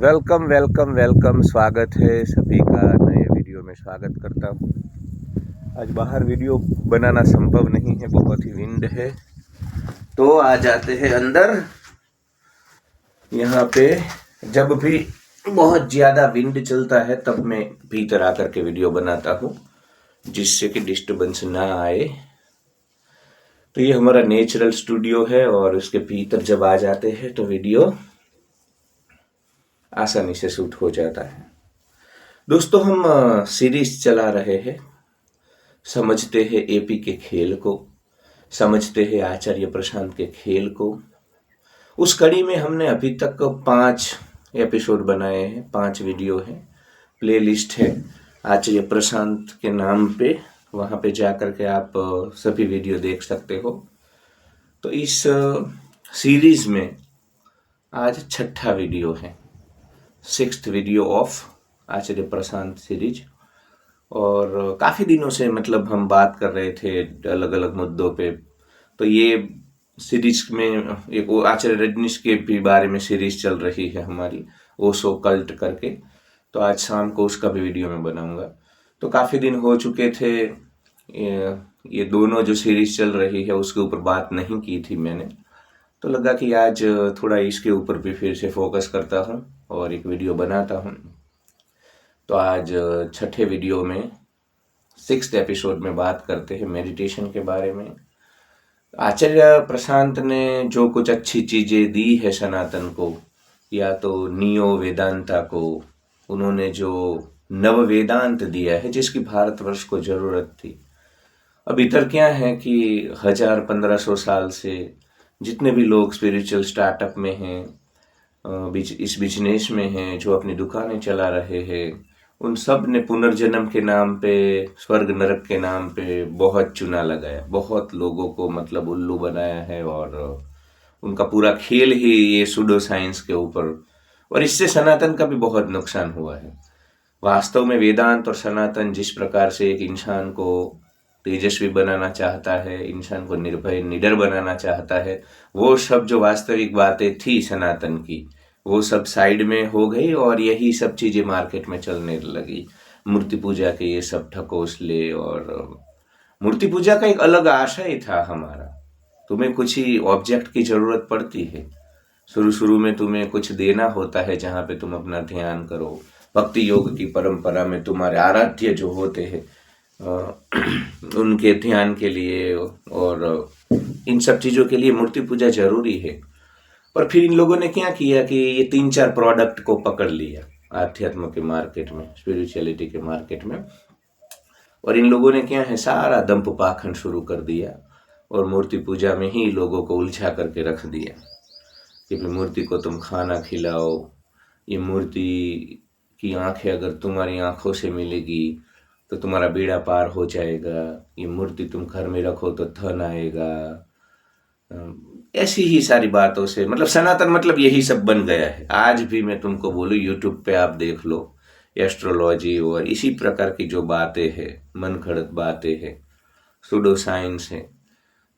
Welcome welcome welcome, स्वागत है सभी का नए वीडियो में। स्वागत करता हूँ। आज बाहर वीडियो बनाना संभव नहीं है, बहुत ही विंड है, तो आ जाते हैं अंदर। यहाँ पे जब भी बहुत ज़्यादा विंड चलता है तब मैं भीतर आकर के वीडियो बनाता हूँ, जिससे कि डिस्टर्बेंस ना आए। तो ये हमारा नेचुरल स्टूडियो है और उसके भीतर जब आ जाते हैं तो वीडियो आसानी से शूट हो जाता है। दोस्तों, हम सीरीज चला रहे हैं, समझते हैं एपी के खेल को, समझते हैं आचार्य प्रशांत के खेल को। उस कड़ी में हमने अभी तक 5 एपिसोड बनाए हैं, 5 वीडियो हैं। प्लेलिस्ट है आचार्य प्रशांत के नाम पे, वहाँ पे जा कर के आप सभी वीडियो देख सकते हो। तो इस सीरीज में आज 6ठा वीडियो है, 6th video of Acharya Prashant series. और काफ़ी दिनों से मतलब हम बात कर रहे थे अलग अलग मुद्दों पे। तो ये सीरीज में एक वो आचार्य रजनीश के भी बारे में सीरीज चल रही है हमारी, ओशो कल्ट करके। तो आज शाम को उसका भी वीडियो मैं बनाऊंगा। तो काफ़ी दिन हो चुके थे, ये दोनों जो सीरीज चल रही है उसके ऊपर बात नहीं की थी मैंने। तो लगा कि आज थोड़ा इसके ऊपर भी फिर से फोकस करता हूँ और एक वीडियो बनाता हूँ। तो आज 6ठे वीडियो में 6th एपिसोड में बात करते हैं मेडिटेशन के बारे में। आचार्य प्रशांत ने जो कुछ अच्छी चीज़ें दी है सनातन को, या तो नियो वेदांता को, उन्होंने जो नव वेदांत दिया है जिसकी भारतवर्ष को ज़रूरत थी। अब इधर क्या है कि 1000-1500 साल से जितने भी लोग स्पिरिचुअल स्टार्टअप में हैं, इस बिजनेस में हैं, जो अपनी दुकानें चला रहे हैं, उन सब ने पुनर्जन्म के नाम पे, स्वर्ग नरक के नाम पे बहुत चूना लगाया, बहुत लोगों को मतलब उल्लू बनाया है। और उनका पूरा खेल ही ये सूडो साइंस के ऊपर, और इससे सनातन का भी बहुत नुकसान हुआ है। वास्तव में वेदांत और सनातन जिस प्रकार से एक इंसान को तेजस्वी बनाना चाहता है, इंसान को निर्भय निडर बनाना चाहता है, वो सब जो वास्तविक बातें थी सनातन की, वो सब साइड में हो गई और यही सब चीज़ें मार्केट में चलने लगी। मूर्ति पूजा के ये सब ठकोसले, और मूर्ति पूजा का एक अलग आशय था हमारा। तुम्हें कुछ ही ऑब्जेक्ट की ज़रूरत पड़ती है, शुरू शुरू में तुम्हें कुछ देना होता है जहाँ पे तुम अपना ध्यान करो। भक्ति योग की परंपरा में तुम्हारे आराध्य जो होते हैं उनके ध्यान के लिए और इन सब चीज़ों के लिए मूर्ति पूजा जरूरी है। पर फिर इन लोगों ने क्या किया कि ये 3-4 प्रोडक्ट को पकड़ लिया आध्यात्म के मार्केट में, स्पिरिचुअलिटी के मार्केट में, और इन लोगों ने क्या है सारा दंप पाखंड शुरू कर दिया और मूर्ति पूजा में ही लोगों को उलझा करके रख दिया कि मूर्ति को तुम खाना खिलाओ, ये मूर्ति की आंखें अगर तुम्हारी आंखों से मिलेगी तो तुम्हारा बेड़ा पार हो जाएगा, ये मूर्ति तुम घर में रखो तो धन आएगा। ऐसी ही सारी बातों से मतलब सनातन मतलब यही सब बन गया है। आज भी मैं तुमको बोलूँ, यूट्यूब पे आप देख लो, एस्ट्रोलॉजी और इसी प्रकार की जो बातें हैं, मन घड़त बातें हैं, सूडो साइंस है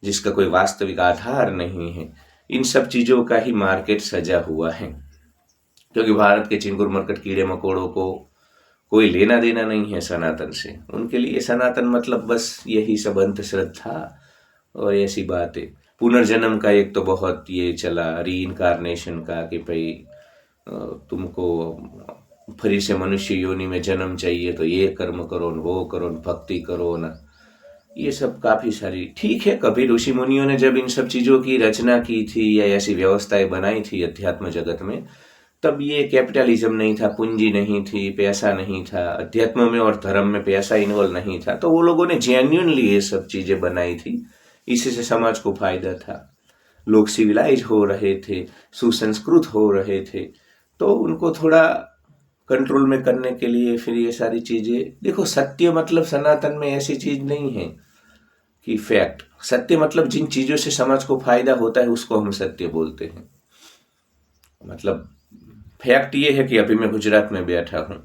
जिसका कोई वास्तविक आधार नहीं है, इन सब चीज़ों का ही मार्केट सजा हुआ है। क्योंकि भारत के चिंगुर मरकट कीड़े मकोड़ों को कोई लेना देना नहीं है सनातन से। उनके लिए सनातन मतलब बस यही सब अंधश्रद्धा और ऐसी बातें। पुनर्जन्म का एक तो बहुत ये चला, रीइनकारनेशन का, कि भाई तुमको फिर से मनुष्य योनि में जन्म चाहिए तो ये कर्म करो, वो करो, भक्ति करो ना। ये सब काफ़ी सारी ठीक है। कभी ऋषि मुनियों ने जब इन सब चीज़ों की रचना की थी या ऐसी व्यवस्थाएं बनाई थी अध्यात्म जगत में, तब ये कैपिटलिज्म नहीं था, पूंजी नहीं थी, पैसा नहीं था, अध्यात्म में और धर्म में पैसा इन्वॉल्व नहीं था। तो वो लोगों ने जेन्युइनली ये सब चीज़ें बनाई थी, इसी से समाज को फायदा था। लोग सिविलाइज हो रहे थे, सुसंस्कृत हो रहे थे, तो उनको थोड़ा कंट्रोल में करने के लिए फिर ये सारी चीज़ें। देखो, सत्य मतलब सनातन में ऐसी चीज़ नहीं है कि फैक्ट। सत्य मतलब जिन चीज़ों से समाज को फायदा होता है उसको हम सत्य बोलते हैं। मतलब फैक्ट ये है कि अभी मैं गुजरात में बैठा हूँ,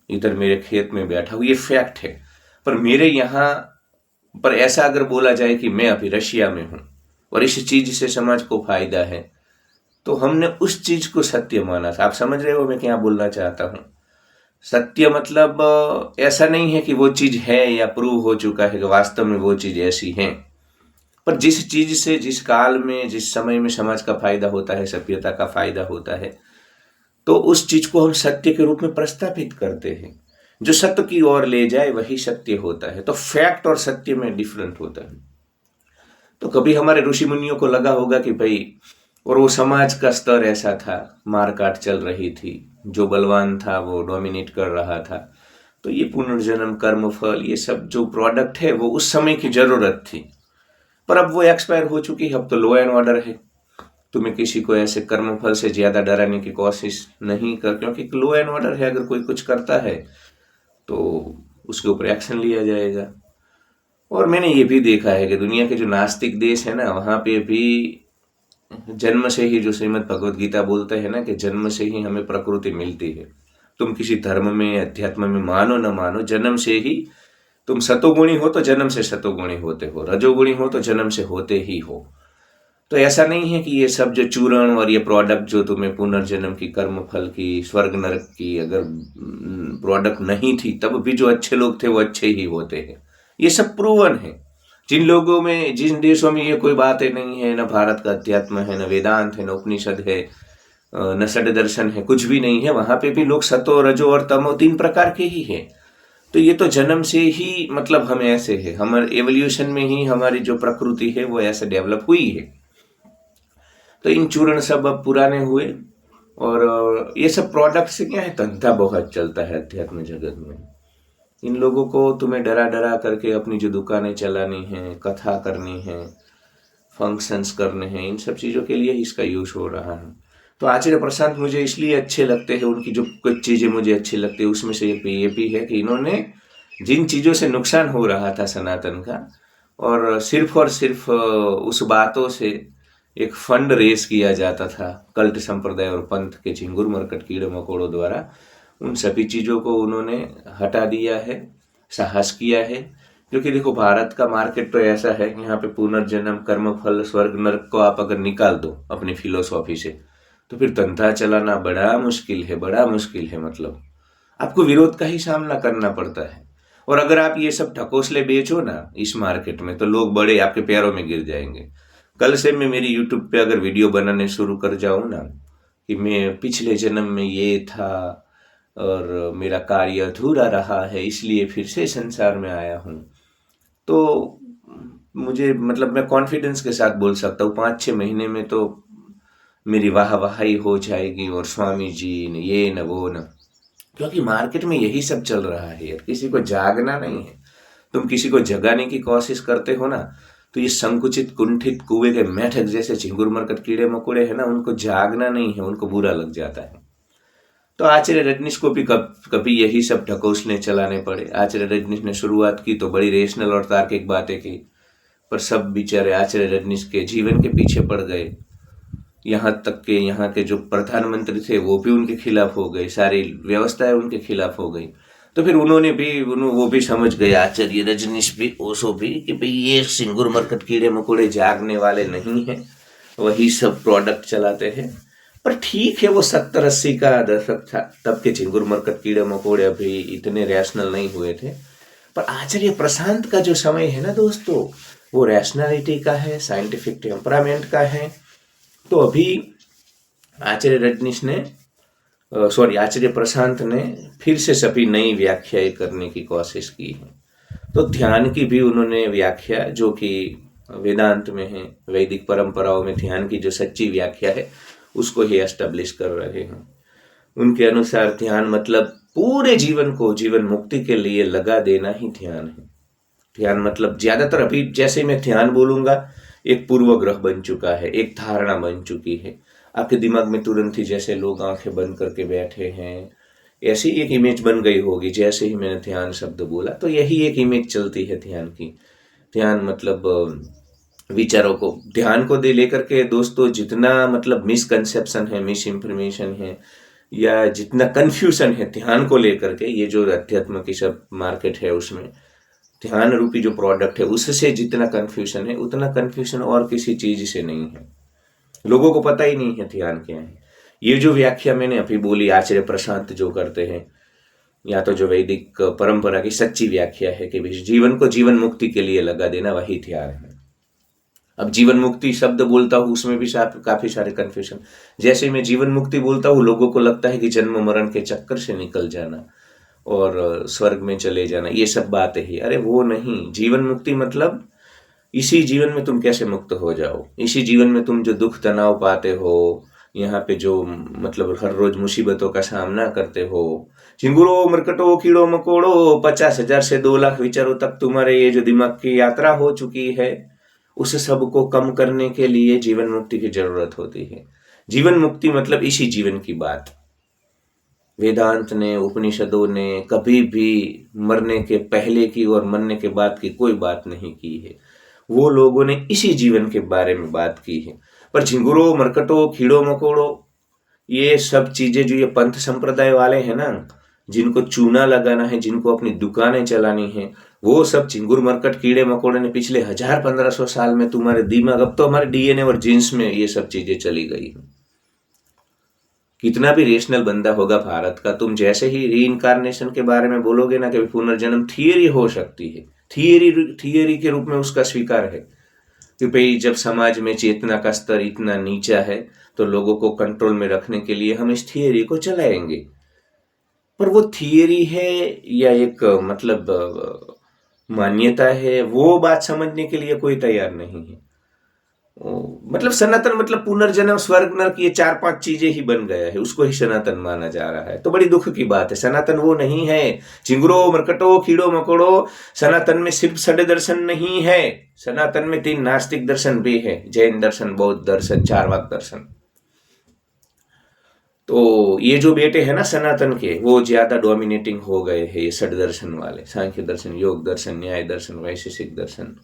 इधर मेरे खेत में बैठा हूँ, ये फैक्ट है। पर मेरे यहाँ पर ऐसा अगर बोला जाए कि मैं अभी रशिया में हूँ और इस चीज़ से समाज को फायदा है, तो हमने उस चीज को सत्य माना था। आप समझ रहे हो मैं क्या बोलना चाहता हूँ? सत्य मतलब ऐसा नहीं है कि वो चीज है या प्रूव हो चुका है कि वास्तव में वो चीज ऐसी है, पर जिस चीज से जिस काल में जिस समय में समाज का फायदा होता है, सभ्यता का फायदा होता है, तो उस चीज को हम सत्य के रूप में प्रस्तावित करते हैं। जो सत्य की ओर ले जाए वही सत्य होता है। तो फैक्ट और सत्य में डिफरेंट होता है। तो कभी हमारे ऋषि मुनियों को लगा होगा कि भाई, और वो समाज का स्तर ऐसा था, मारकाट चल रही थी, जो बलवान था वो डोमिनेट कर रहा था, तो ये पुनर्जन्म, कर्मफल, ये सब जो प्रोडक्ट है वो उस समय की जरूरत थी। पर अब वो एक्सपायर हो चुकी है। अब तो लॉ एंड ऑर्डर है। तुम्हें किसी को ऐसे कर्मफल से ज्यादा डराने की कोशिश नहीं कर, क्योंकि लॉ एंड ऑर्डर है। अगर कोई कुछ करता है तो उसके ऊपर एक्शन लिया जाएगा। और मैंने ये भी देखा है कि दुनिया के जो नास्तिक देश है ना, वहां पे भी जन्म से ही, जो श्रीमद् भगवद गीता बोलते हैं ना कि जन्म से ही हमें प्रकृति मिलती है। तुम किसी धर्म में, अध्यात्म में मानो न मानो, जन्म से ही तुम सतोगुणी हो तो जन्म से सतोगुणी होते हो, रजोगुणी हो तो जन्म से होते ही हो। तो ऐसा नहीं है कि ये सब जो चूर्ण और ये प्रोडक्ट जो तुम्हें पुनर्जन्म की, कर्म फल की, स्वर्ग नरक की अगर प्रोडक्ट नहीं थी, तब भी जो अच्छे लोग थे वो अच्छे ही होते हैं। ये सब प्रूवन है। जिन लोगों में, जिन देशों में ये कोई बातें नहीं है, न भारत का अध्यात्म है, न वेदांत है, न उपनिषद है, न षड दर्शन है, कुछ भी नहीं है, वहां पे भी लोग सतो, रजो और तमो 3 प्रकार के ही है। तो ये तो जन्म से ही, मतलब हम ऐसे है, हमारे एवोल्यूशन में ही हमारी जो प्रकृति है वो ऐसे डेवलप हुई है। तो इन चूर्ण सब अब पुराने हुए। और ये सब प्रोडक्ट से क्या है, धंधा बहुत चलता है अध्यात्म जगत में। इन लोगों को तुम्हें डरा डरा करके अपनी जो दुकानें चलानी है, कथा करनी है, फंक्शंस करने हैं, इन सब चीज़ों के लिए इसका यूज हो रहा है। तो आचार्य प्रशांत मुझे इसलिए अच्छे लगते हैं, उनकी जो कुछ चीज़ें मुझे अच्छी लगती है उसमें से ये भी है कि इन्होंने जिन चीज़ों से नुकसान हो रहा था सनातन का, और सिर्फ उस बातों से एक फंड रेस किया जाता था कल्ट संप्रदाय और पंथ के झिंगुर मरकट कीड़े मकोड़ों द्वारा, उन सभी चीज़ों को उन्होंने हटा दिया है, साहस किया है। क्योंकि देखो, भारत का मार्केट तो ऐसा है, यहाँ पे पुनर्जन्म, कर्मफल, स्वर्ग नरक को आप अगर निकाल दो अपनी फिलोसॉफी से, तो फिर धंधा चलाना बड़ा मुश्किल है, बड़ा मुश्किल है। मतलब आपको विरोध का ही सामना करना पड़ता है। और अगर आप ये सब ढकोसले बेचो ना इस मार्केट में, तो लोग बड़े आपके पैरों में गिर जाएंगे। कल से मैं मेरी यूट्यूब पे अगर वीडियो बनाने शुरू कर जाऊं ना कि मैं पिछले जन्म में ये था और मेरा कार्य अधूरा रहा है इसलिए फिर से संसार में आया हूं, तो मुझे, मतलब मैं कॉन्फिडेंस के साथ बोल सकता हूँ 5-6 महीने में तो मेरी वाहवाही हो जाएगी, और स्वामी जी ने ये न वो न। क्योंकि मार्केट में यही सब चल रहा है यार, किसी को जागना नहीं है। तुम किसी को जगाने की कोशिश करते हो ना, तो ये संकुचित, कुंठित, कुएं के मेढक जैसे झिंगुर मरकट कीड़े मकोड़े है ना, उनको जागना नहीं है, उनको बुरा लग जाता है। तो आचार्य रजनीश को भी कभी यही सब ढकोसले चलाने पड़े। आचार्य रजनीश ने शुरुआत की तो बड़ी रेशनल और तार्किक बातें की, पर सब बेचारे आचार्य रजनीश के जीवन के पीछे पड़ गए। यहाँ तक के यहाँ के जो प्रधानमंत्री थे वो भी उनके खिलाफ हो गए, सारी व्यवस्थाएं उनके खिलाफ हो गई। तो फिर उन्होंने भी, वो भी समझ गए, आचार्य रजनीश भी, ओशो भी, कि भाई ये झिंगुर मरकट कीड़े मकोड़े जागने वाले नहीं है, वही सब प्रोडक्ट चलाते हैं। पर ठीक है, वो 70-80 का दशक था, तब के झिंगुर मरकट कीड़े मकोड़े अभी इतने रैशनल नहीं हुए थे। पर आचार्य प्रशांत का जो समय है ना दोस्तों, वो रैशनैलिटी का है, साइंटिफिक टेम्परामेंट का है। तो अभी आचार्य रजनीश ने, आचार्य प्रशांत ने फिर से सभी नई व्याख्याएं करने की कोशिश की है। तो ध्यान की भी उन्होंने व्याख्या, जो कि वेदांत में है, वैदिक परंपराओं में ध्यान की जो सच्ची व्याख्या है उसको ही एस्टेब्लिश कर रहे हैं। उनके अनुसार ध्यान मतलब पूरे जीवन को जीवन मुक्ति के लिए लगा देना ही ध्यान है। ध्यान मतलब, ज्यादातर अभी जैसे मैं ध्यान बोलूंगा, एक पूर्वग्रह बन चुका है, एक धारणा बन चुकी है आपके दिमाग में। तुरंत ही जैसे लोग आंखें बंद करके बैठे हैं, ऐसी एक इमेज बन गई होगी। जैसे ही मैंने ध्यान शब्द बोला तो यही एक इमेज चलती है ध्यान की। ध्यान मतलब विचारों को, ध्यान को दे लेकर के दोस्तों जितना मतलब मिसकंसेप्शन है, मिस इंफॉर्मेशन है, या जितना कंफ्यूजन है ध्यान को लेकर के, ये जो अध्यात्म की सब मार्केट है उसमें ध्यान रूपी जो प्रोडक्ट है उससे जितना कंफ्यूजन है, उतना कंफ्यूजन और किसी चीज से नहीं है। लोगों को पता ही नहीं है ध्यान क्या है। ये जो व्याख्या मैंने अभी बोली आचार्य प्रशांत जो करते हैं, या तो जो वैदिक परंपरा की सच्ची व्याख्या है कि जीवन को जीवन मुक्ति के लिए लगा देना, वही ध्यान है। अब जीवन मुक्ति शब्द बोलता हूँ उसमें भी काफी सारे कंफ्यूजन। जैसे मैं जीवन मुक्ति बोलता हूँ, लोगों को लगता है कि जन्म मरण के चक्कर से निकल जाना और स्वर्ग में चले जाना, ये सब बातें ही। अरे वो नहीं, जीवन मुक्ति मतलब इसी जीवन में तुम कैसे मुक्त हो जाओ, इसी जीवन में तुम जो दुख तनाव पाते हो, यहाँ पे जो मतलब हर रोज मुसीबतों का सामना करते हो, झिंगुरो मरकटो कीड़ो मकोड़ो 50,000 से 2 लाख विचारों तक तुम्हारे ये जो दिमाग की यात्रा हो चुकी है, उस सब को कम करने के लिए जीवन मुक्ति की जरूरत होती है। जीवन मुक्ति मतलब इसी जीवन की बात। वेदांत ने, उपनिषदों ने कभी भी मरने के पहले की और मरने के बाद की कोई बात नहीं की है। वो लोगों ने इसी जीवन के बारे में बात की है। पर झिंगुरो मरकटो कीड़ो मकोड़ो ये सब चीजें जो ये पंथ संप्रदाय वाले हैं ना, जिनको चूना लगाना है, जिनको अपनी दुकानें चलानी है, वो सब झिंगुर मरकट कीड़े मकोड़े ने पिछले 1000-1500 साल में तुम्हारे दिमाग, अब तो हमारे डीएनए और जीन्स में ये सब चीजें चली गई हैं। कितना भी रेशनल बंदा होगा भारत का, तुम जैसे ही रीइंकारनेशन के बारे में बोलोगे ना कि पुनर्जन्म थियरी हो सकती है, थियरी के रूप में उसका स्वीकार है कि भाई जब समाज में चेतना का स्तर इतना नीचा है तो लोगों को कंट्रोल में रखने के लिए हम इस थियरी को चलाएंगे। पर वो थियरी है या एक मतलब मान्यता है, वो बात समझने के लिए कोई तैयार नहीं है। मतलब सनातन मतलब पुनर्जन्म, स्वर्ग नरक, ये 4-5 चीजें ही बन गया है, उसको ही सनातन माना जा रहा है। तो बड़ी दुख की बात है, सनातन वो नहीं है। चिंगुरो मरकटो कीड़ो मकोड़ो, सनातन में सिर्फ 6 दर्शन नहीं है, सनातन में 3 नास्तिक दर्शन भी है, जैन दर्शन, बौद्ध दर्शन, चारवाक दर्शन। तो ये जो बेटे हैं ना सनातन के, वो ज्यादा डोमिनेटिंग हो गए हैं, ये 6 दर्शन वाले, सांख्य दर्शन, योग दर्शन, न्याय दर्शन, वैशेषिक दर्शन,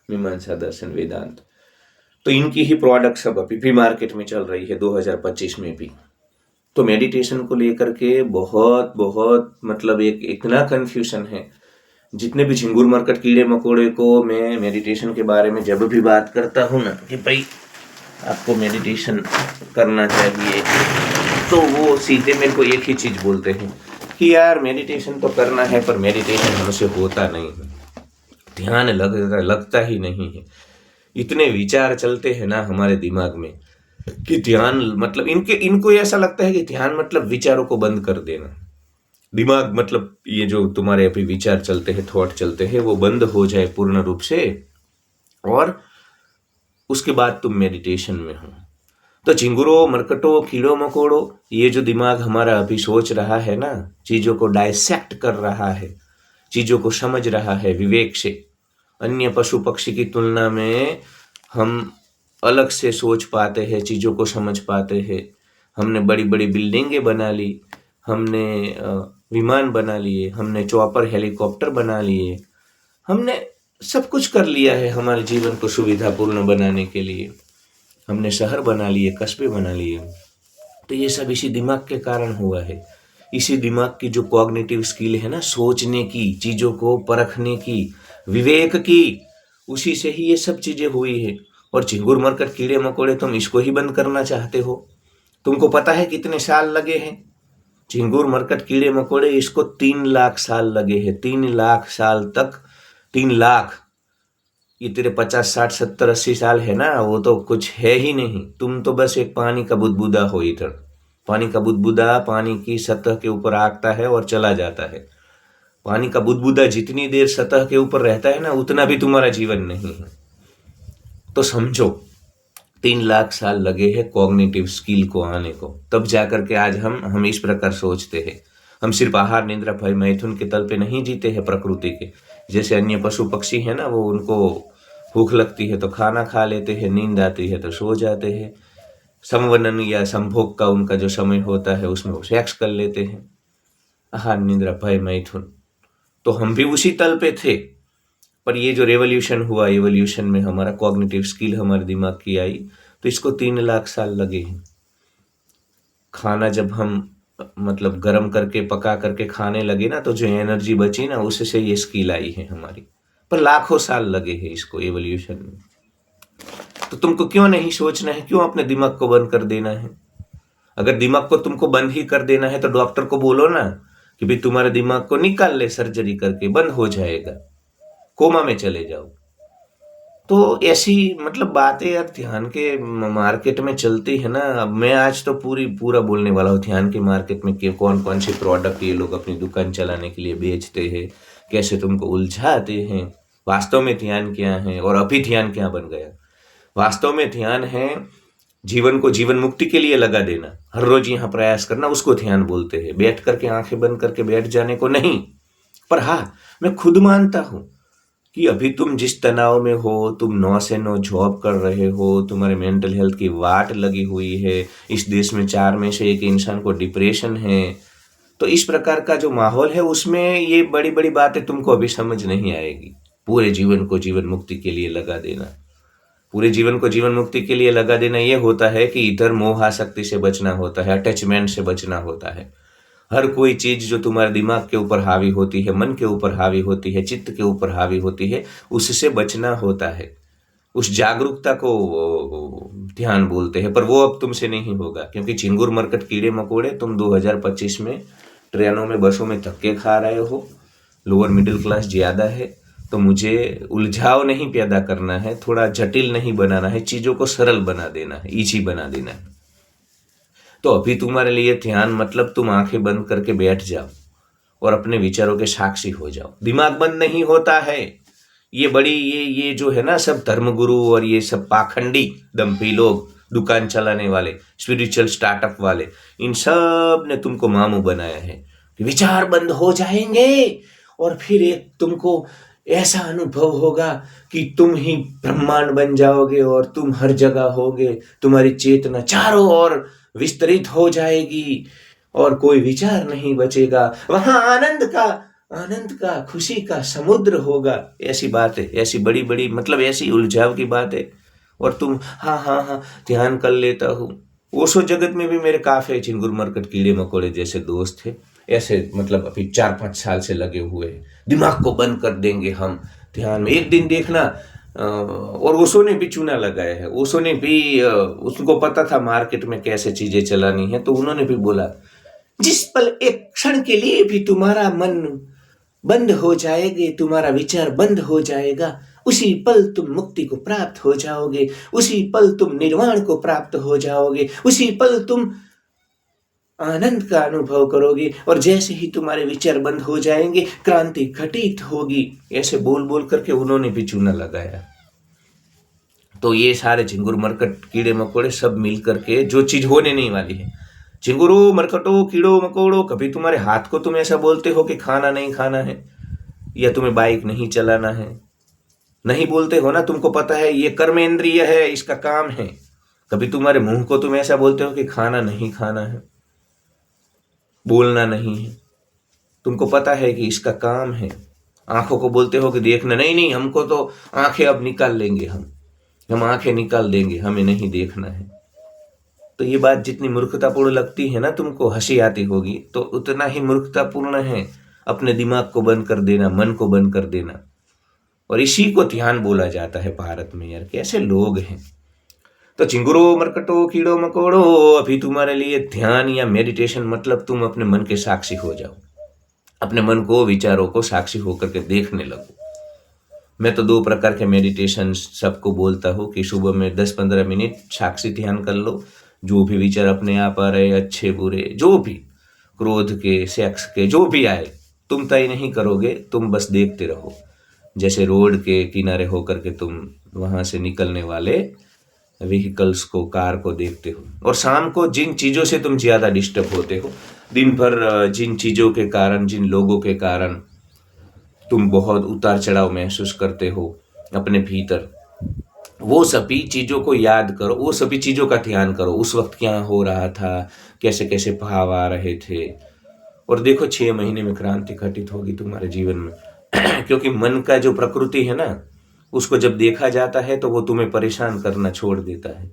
मीमांसा दर्शन, वेदांत। तो इनकी ही प्रोडक्ट सब अभी भी मार्केट में चल रही है 2025 में भी। तो मेडिटेशन को लेकर के बहुत बहुत मतलब एक इतना कंफ्यूजन है। जितने भी झिंगुर मरकट कीड़े मकोड़े को मैं मेडिटेशन के बारे में जब भी बात करता हूँ ना कि भाई आपको मेडिटेशन करना चाहिए, तो वो सीधे मेरे को एक ही चीज बोलते हैं कि यार मेडिटेशन तो करना है, पर मेडिटेशन हमसे होता नहीं है, ध्यान लगता ही नहीं है। इतने विचार चलते हैं ना हमारे दिमाग में कि ध्यान मतलब इनको ऐसा लगता है कि ध्यान मतलब विचारों को बंद कर देना। दिमाग मतलब ये जो तुम्हारे अभी विचार चलते हैं, थॉट चलते हैं, वो बंद हो जाए पूर्ण रूप से, और उसके बाद तुम मेडिटेशन में हो। तो चिंगुरो मरकटो कीड़ो मकोड़ो, ये जो दिमाग हमारा अभी सोच रहा है ना, चीजों को डायसेक्ट कर रहा है, चीजों को समझ रहा है विवेक से, अन्य पशु पक्षी की तुलना में हम अलग से सोच पाते हैं, चीजों को समझ पाते हैं। हमने बड़ी बड़ी बिल्डिंगें बना ली, हमने विमान बना लिए, हमने चॉपर हेलीकॉप्टर बना लिए, हमने सब कुछ कर लिया है हमारे जीवन को सुविधापूर्ण बनाने के लिए। हमने शहर बना लिए, कस्बे बना लिए। तो ये सब इसी दिमाग के कारण हुआ है। इसी दिमाग की जो कॉग्निटिव स्किल है ना, सोचने की, चीजों को परखने की, विवेक की, उसी से ही ये सब चीजें हुई है। और झिंगुर मरकट कीड़े मकोड़े, तुम इसको ही बंद करना चाहते हो। तुमको पता है कितने साल लगे हैं? झिंगुर मरकट कीड़े मकोड़े, इसको 3 लाख साल लगे हैं। 3 लाख साल तक, 3 लाख, ये तेरे 50, 60, 70, 80 साल है ना, वो तो कुछ है ही नहीं। तुम तो बस एक पानी का बुदबुदा हो। इधर पानी का बुदबुदा पानी की सतह के ऊपर आगता है और चला जाता है। पानी का बुदबुदा जितनी देर सतह के ऊपर रहता है ना, उतना भी तुम्हारा जीवन नहीं है। तो समझो 3 लाख साल लगे हैं कॉग्निटिव स्किल को आने को, तब जाकर के आज हम इस प्रकार सोचते हैं। हम सिर्फ आहार, निद्रा, भय, मैथुन के तल पे नहीं जीते हैं प्रकृति के। जैसे अन्य पशु पक्षी है ना, वो उनको भूख लगती है तो खाना खा लेते हैं, नींद आती है तो सो जाते हैं। संवनन या संभोग का उनका जो समय होता है उसमें वो सेक्स कर लेते हैं। आहार, निद्रा, भय, मैथुन, तो हम भी उसी तल पे थे। पर ये जो रेवोल्यूशन हुआ, एवोल्यूशन में हमारा कॉग्निटिव स्किल हमारे दिमाग की आई, तो इसको 3 लाख साल लगे हैं। खाना जब हम मतलब गर्म करके पका करके खाने लगे ना, तो जो एनर्जी बची ना, उससे ये स्किल आई है हमारी। पर लाखों साल लगे हैं इसको एवोल्यूशन में। तो तुमको क्यों नहीं सोचना है, क्यों अपने दिमाग को बंद कर देना है? अगर दिमाग को तुमको बंद ही कर देना है तो डॉक्टर को बोलो ना कि भाई तुम्हारे दिमाग को निकाल ले, सर्जरी करके बंद हो जाएगा, कोमा में चले जाओ। तो ऐसी मतलब बातें यार ध्यान के मार्केट में चलती है ना। अब मैं आज तो पूरा बोलने वाला हूँ ध्यान के मार्केट में कि कौन कौन से प्रोडक्ट ये लोग अपनी दुकान चलाने के लिए बेचते हैं, कैसे तुमको उलझाते हैं। वास्तव में ध्यान क्या है और अभी ध्यान क्या बन गया? वास्तव में ध्यान है जीवन को जीवन मुक्ति के लिए लगा देना, हर रोज यहाँ प्रयास करना, उसको ध्यान बोलते हैं। बैठ करके आंखें बंद करके बैठ जाने को नहीं। पर हाँ, मैं खुद मानता हूं कि अभी तुम जिस तनाव में हो, तुम 9 से 9 जॉब कर रहे हो, तुम्हारे मेंटल हेल्थ की वाट लगी हुई है, इस देश में 4 में से 1 इंसान को डिप्रेशन है, तो इस प्रकार का जो माहौल है उसमें ये बड़ी बड़ी बातें तुमको अभी समझ नहीं आएगी। पूरे जीवन को जीवन मुक्ति के लिए लगा देना, पूरे जीवन को जीवन मुक्ति के लिए लगा देना ये होता है कि इधर मोह आसक्ति से बचना होता है, अटैचमेंट से बचना होता है। हर कोई चीज जो तुम्हारे दिमाग के ऊपर हावी होती है, मन के ऊपर हावी होती है, चित्त के ऊपर हावी होती है, उससे बचना होता है। उस जागरूकता को ध्यान बोलते हैं। पर वो अब तुमसे नहीं होगा, क्योंकि चिंगुर मरकट कीड़े मकोड़े तुम 2025 में ट्रेनों में बसों में धक्के खा रहे हो, लोअर मिडिल क्लास ज्यादा है, तो मुझे उलझाव नहीं पैदा करना है, थोड़ा जटिल नहीं बनाना है, चीजों को सरल बना देना है, ईजी बना देना है। तो अभी तुम्हारे लिए ध्यान मतलब तुम आंखें बंद करके बैठ जाओ और अपने विचारों के साक्षी हो जाओ। दिमाग बंद नहीं होता है। ये जो है ना सब धर्मगुरु और ये सब पाखंडी दम्भी लोग, दुकान चलाने वाले, स्पिरिचुअल स्टार्टअप वाले, इन सब ने तुमको मामू बनाया है कि विचार बंद हो जाएंगे और फिर एक तुमको ऐसा अनुभव होगा कि तुम ही ब्रह्मांड बन जाओगे और तुम हर जगह होगे, तुम्हारी चेतना चारों ओर विस्तृत हो जाएगी और कोई विचार नहीं बचेगा, वहां आनंद का खुशी का समुद्र होगा। ऐसी बात है, ऐसी बड़ी बड़ी मतलब ऐसी उलझाव की बात है। और तुम हाँ ध्यान कर लेता हूँ। ओशो जगत में भी मेरे काफी चिंगुर मरकट कीड़े मकोड़े जैसे दोस्त थे, ऐसे मतलब अभी 4-5 साल से लगे हुए हैं, दिमाग को बंद कर देंगे हम ध्यान में। एक दिन देखना, और ओशो ने भी चूना लगाया है, ओशो ने भी उसको पता था मार्केट में कैसे चीजें चलानी है, तो उन्होंने भी बोला जिस पल एक क्षण के लिए भी तुम्हारा मन बंद हो जाएगा, तुम्हारा विचार बंद हो जाएगा, उसी पल तुम मुक्ति को प्राप्त हो जाओगे, उसी पल तुम निर्वाण को प्राप्त हो जाओगे, उसी पल तुम आनंद का अनुभव करोगे। और जैसे ही तुम्हारे विचार बंद हो जाएंगे क्रांति घटित होगी। ऐसे बोल बोल करके उन्होंने भी चूना लगाया। तो ये सारे झिंगुर मरकट कीड़े मकोड़े सब मिल करके जो चीज होने नहीं वाली है, झिंगुरो मरकटो कीड़ो मकोड़ो, कभी तुम्हारे हाथ को तुम ऐसा बोलते हो कि खाना नहीं खाना है या तुम्हें बाइक नहीं चलाना है? नहीं बोलते हो ना, तुमको पता है ये कर्मेंद्रिय है, इसका काम है। कभी तुम्हारे मुंह को तुम ऐसा बोलते हो कि खाना नहीं खाना है, बोलना नहीं है, तुमको पता है कि इसका काम है। आंखों को बोलते हो कि देखना नहीं, हमको तो आंखें अब निकाल लेंगे, हम आंखें निकाल देंगे, हमें नहीं देखना है। तो ये बात जितनी मूर्खतापूर्ण लगती है ना, तुमको हंसी आती होगी, तो उतना ही मूर्खतापूर्ण है अपने दिमाग को बंद कर देना, मन को बंद कर देना। और इसी को ध्यान बोला जाता है भारत में। यार कैसे लोग हैं। तो चिंगुरो मरकटो कीड़ो मकोड़ो, अभी तुम्हारे लिए ध्यान या मेडिटेशन मतलब तुम अपने मन के साक्षी हो जाओ, अपने मन को विचारों को साक्षी होकर के देखने लगो। मैं तो 2 प्रकार के मेडिटेशन सबको बोलता हूँ कि सुबह में 10-15 मिनट साक्षी ध्यान कर लो। जो भी विचार अपने आप आ रहे, अच्छे बुरे, जो भी, क्रोध के, सेक्स के, जो भी आए, तुम तय नहीं करोगे, तुम बस देखते रहो। जैसे रोड के किनारे होकर के तुम वहां से निकलने वाले व्हीकल्स को, कार को देखते हो। और शाम को जिन चीजों से तुम ज्यादा डिस्टर्ब होते हो, दिन भर जिन चीजों के कारण, जिन लोगों के कारण तुम बहुत उतार चढ़ाव महसूस करते हो अपने भीतर, वो सभी चीजों को याद करो, वो सभी चीजों का ध्यान करो। उस वक्त क्या हो रहा था, कैसे कैसे भाव आ रहे थे, और देखो 6 महीने में क्रांति घटित होगी तुम्हारे जीवन में। क्योंकि मन का जो प्रकृति है ना, उसको जब देखा जाता है तो वो तुम्हें परेशान करना छोड़ देता है।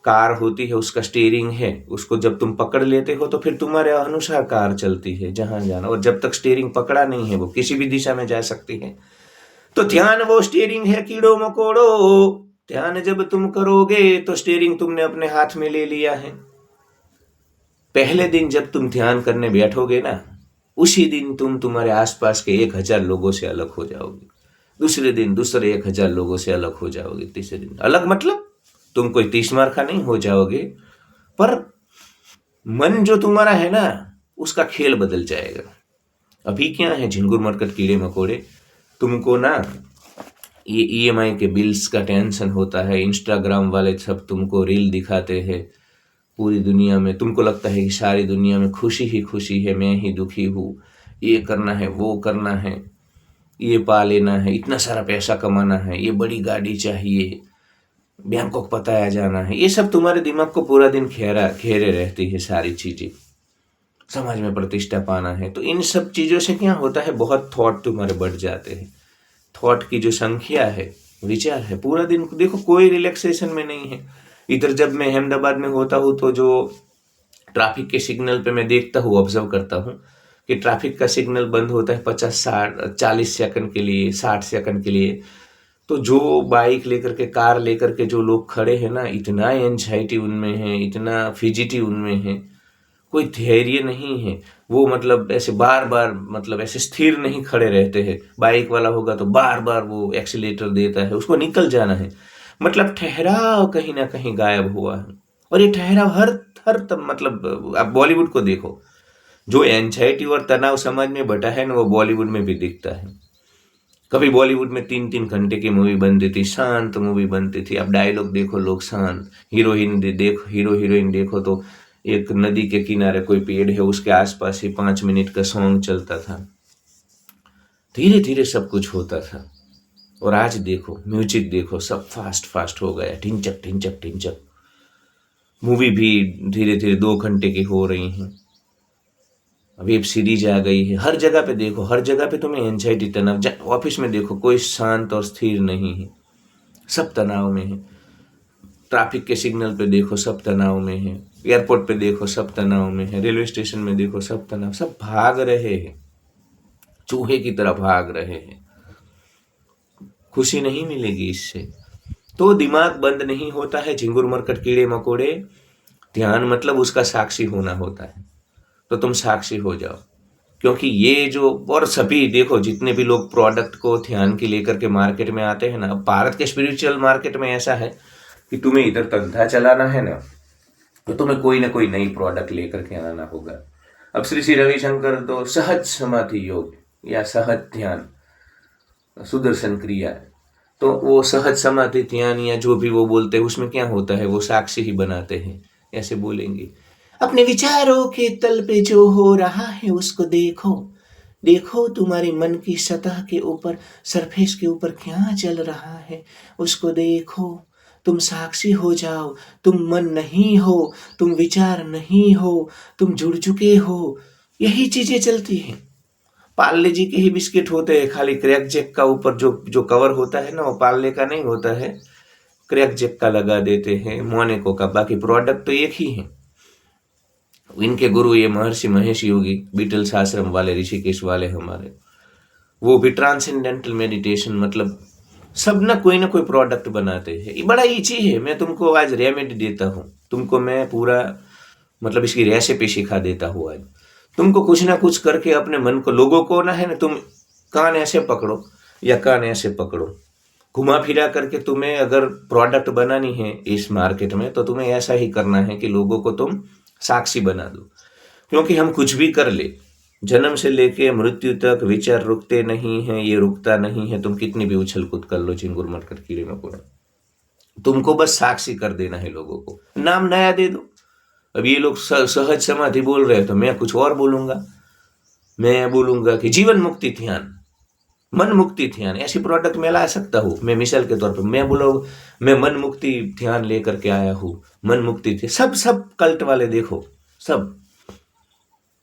कार होती है, उसका स्टीयरिंग है, उसको जब तुम पकड़ लेते हो तो फिर तुम्हारे अनुसार कार चलती है जहां जाना। और जब तक स्टीयरिंग पकड़ा नहीं है वो किसी भी दिशा में जा सकती है। तो ध्यान वो स्टीयरिंग है कीड़ो मकोड़ो। ध्यान जब तुम करोगे तो स्टीयरिंग तुमने अपने हाथ में ले लिया है। पहले दिन जब तुम ध्यान करने बैठोगे ना, उसी दिन तुम तुम्हारे आसपास के 1000 लोगों से अलग हो जाओगे। दूसरे दिन दूसरे 1000 लोगों से अलग हो जाओगे। तीसरे दिन अलग मतलब तुम कोई 30 मार का नहीं हो जाओगे, पर मन जो तुम्हारा है ना, उसका खेल बदल जाएगा। अभी क्या है, झिंगुर मरकट कीड़े मकोड़े, तुमको ना ये EMI के बिल्स का टेंशन होता है। इंस्टाग्राम वाले सब तुमको रील दिखाते हैं। पूरी दुनिया में तुमको लगता है कि सारी दुनिया में खुशी ही खुशी है, मैं ही दुखी हूँ। ये करना है, वो करना है, ये पा लेना है, इतना सारा पैसा कमाना है, ये बड़ी गाड़ी चाहिए, बैंकॉक पताया जाना है। ये सब तुम्हारे दिमाग को पूरा दिन घेरे रहती है सारी चीजें। समाज में प्रतिष्ठा पाना है, तो इन सब चीजों से क्या होता है, बहुत थॉट तुम्हारे बढ़ जाते हैं। थॉट की जो संख्या है, विचार है, पूरा दिन देखो कोई रिलैक्सेशन में नहीं है। इधर जब मैं अहमदाबाद में होता हूँ तो जो ट्रैफिक के सिग्नल पे मैं देखता हूँ, ऑब्जर्व करता हूँ कि ट्रैफिक का सिग्नल बंद होता है 50-40 सेकंड के लिए, 60 सेकंड के लिए। तो जो बाइक लेकर के, कार लेकर के जो लोग खड़े हैं ना, इतना एंजाइटी उनमें है, इतना फिजिटी उनमें है, कोई धैर्य नहीं है। वो मतलब ऐसे बार बार, मतलब ऐसे स्थिर नहीं खड़े रहते हैं। बाइक वाला होगा तो बार बार वो एक्सीलेटर देता है, उसको निकल जाना है। मतलब ठहराव कहीं ना कहीं गायब हुआ है। और ये ठहराव मतलब आप बॉलीवुड को देखो, जो एंजाइटी और तनाव समाज में बटा है ना, वो बॉलीवुड में भी दिखता है। कभी बॉलीवुड में 3-3 घंटे की मूवी बनती थी, शांत मूवी बनती थी। अब डायलॉग देखो, लोग शांत। हीरो हीरोइन देखो तो एक नदी के किनारे कोई पेड़ है, उसके आसपास ही 5 मिनट का सॉन्ग चलता था। धीरे धीरे सब कुछ होता था। और आज देखो, म्यूजिक देखो, सब फास्ट फास्ट हो गया, ढिंचक ढिंचक ढिंचक। मूवी भी धीरे धीरे 2 घंटे की हो रही हैं। वेब सीरीज आ गई है। हर जगह पे देखो, हर जगह पे तुम्हें एंजाइटी, तनाव। ऑफिस में देखो, कोई शांत और स्थिर नहीं है, सब तनाव में है। ट्रैफिक के सिग्नल पे देखो, सब तनाव में है। एयरपोर्ट पे देखो, सब तनाव में है। रेलवे स्टेशन में देखो, सब तनाव, सब भाग रहे हैं, चूहे की तरह भाग रहे हैं। खुशी नहीं मिलेगी इससे। तो दिमाग बंद नहीं होता है, झिंगुर मरकट कीड़े मकोड़े। ध्यान मतलब उसका साक्षी होना होता है। तो तुम साक्षी हो जाओ, क्योंकि ये जो, और सभी देखो, जितने भी लोग प्रोडक्ट को ध्यान की लेकर के मार्केट में आते हैं ना, भारत के स्पिरिचुअल मार्केट में ऐसा है कि तुम्हें इधर धंधा चलाना है ना, तो तुम्हें कोई ना कोई नई प्रोडक्ट लेकर के आना होगा। अब श्री श्री रविशंकर तो सहज समाधि योग या सहज ध्यान, सुदर्शन क्रिया, तो वो सहज समाधि ध्यान या जो भी वो बोलते हैं, उसमें क्या होता है, वो साक्षी ही बनाते हैं। ऐसे बोलेंगे, अपने विचारों के तल पे जो हो रहा है उसको देखो। देखो तुम्हारे मन की सतह के ऊपर, सरफेस के ऊपर क्या चल रहा है, उसको देखो। तुम साक्षी हो जाओ। तुम मन नहीं हो, तुम विचार नहीं हो, तुम जुड़ चुके हो। यही चीजें चलती हैं। पार्ले जी के ही बिस्किट होते हैं, खाली क्रैक जैक का ऊपर जो जो कवर होता है ना, वो पार्ले का नहीं होता है, क्रैक जैक का लगा देते हैं, मोनेको का। बाकी प्रोडक्ट तो एक ही है। इनके गुरु ये महर्षि महेश योगी, बीटल्स आश्रम वाले, ऋषिकेश वाले हमारे, वो भी ट्रांसेंडेंटल मेडिटेशन, मतलब सब ना कोई प्रोडक्ट बनाते हैं। ये बड़ा ईजी है। मैं तुमको आज रेमेडी देता हूँ, तुमको मैं पूरा मतलब इसकी रेसिपी सिखा देता हूँ आज। तुमको कुछ ना कुछ करके अपने मन को, लोगों को ना है ना, तुम कान ऐसे पकड़ो या कान ऐसे पकड़ो, घुमा फिरा करके तुम्हें अगर प्रोडक्ट बनानी है इस मार्केट में, तो तुम्हें ऐसा ही करना है कि लोगों को तुम साक्षी बना दो। क्योंकि हम कुछ भी कर ले, जन्म से लेके मृत्यु तक विचार रुकते नहीं हैं, ये रुकता नहीं है। तुम कितनी भी उछल कूद कर लो, चिंगुर मरकर कीड़े मकोड़े, तुमको बस साक्षी कर देना है। लोगों को नाम नया दे दो। अब ये लोग सहज समाधि बोल रहे हैं, तो मैं कुछ और बोलूंगा। मैं बोलूंगा कि जीवन मुक्ति ध्यान, मन मुक्ति ध्यान, ऐसी प्रोडक्ट मैं ला सकता हूँ। मैं मिसाल के तौर पर मैं बोला, मैं मन मुक्ति ध्यान लेकर के आया हूँ, मन मुक्ति थे। सब कल्ट वाले देखो, सब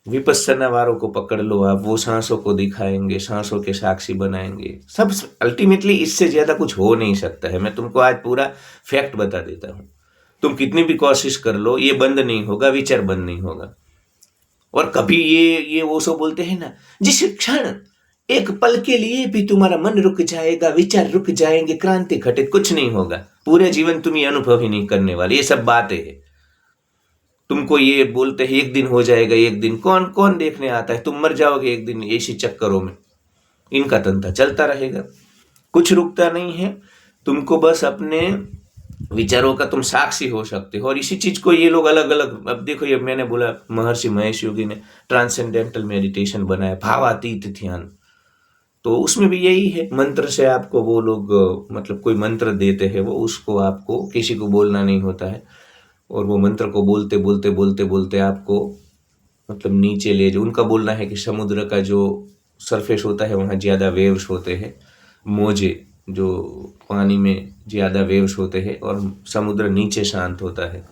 विपस्सना वालों को पकड़ लो आप, वो सांसों को दिखाएंगे, सांसों के साक्षी बनाएंगे। सब अल्टीमेटली इससे ज्यादा कुछ हो नहीं सकता है। मैं तुमको आज पूरा फैक्ट बता देता हूँ। तुम कितनी भी कोशिश कर लो, ये बंद नहीं होगा, विचार बंद नहीं होगा। और कभी ये वो सो बोलते हैं ना, जिस क्षण एक पल के लिए भी तुम्हारा मन रुक जाएगा, विचार रुक जाएंगे, क्रांति घटित, कुछ नहीं होगा। पूरे जीवन तुम ये अनुभव ही नहीं करने वाले। ये सब बातें हैं। तुमको ये बोलते हैं एक दिन हो जाएगा, एक दिन कौन कौन देखने आता है? तुम मर जाओगे एक दिन इसी चक्करों में। इनका धंधा चलता रहेगा, कुछ रुकता नहीं है। तुमको बस अपने विचारों का तुम साक्षी हो सकते हो। और इसी चीज को ये लोग अलग अलग, अब देखो ये मैंने बोला महर्षि महेश योगी ने ट्रांसेंडेंटल मेडिटेशन बनाया, भावातीत ध्यान। तो उसमें भी यही है, मंत्र से आपको वो लोग मतलब कोई मंत्र देते हैं, वो उसको आपको किसी को बोलना नहीं होता है, और वो मंत्र को बोलते बोलते बोलते बोलते आपको मतलब नीचे ले जाओ। उनका बोलना है कि समुद्र का जो सरफेस होता है वहाँ ज़्यादा वेव्स होते हैं, मोजे जो पानी में ज़्यादा वेव्स होते हैं, और समुद्र नीचे शांत होता है।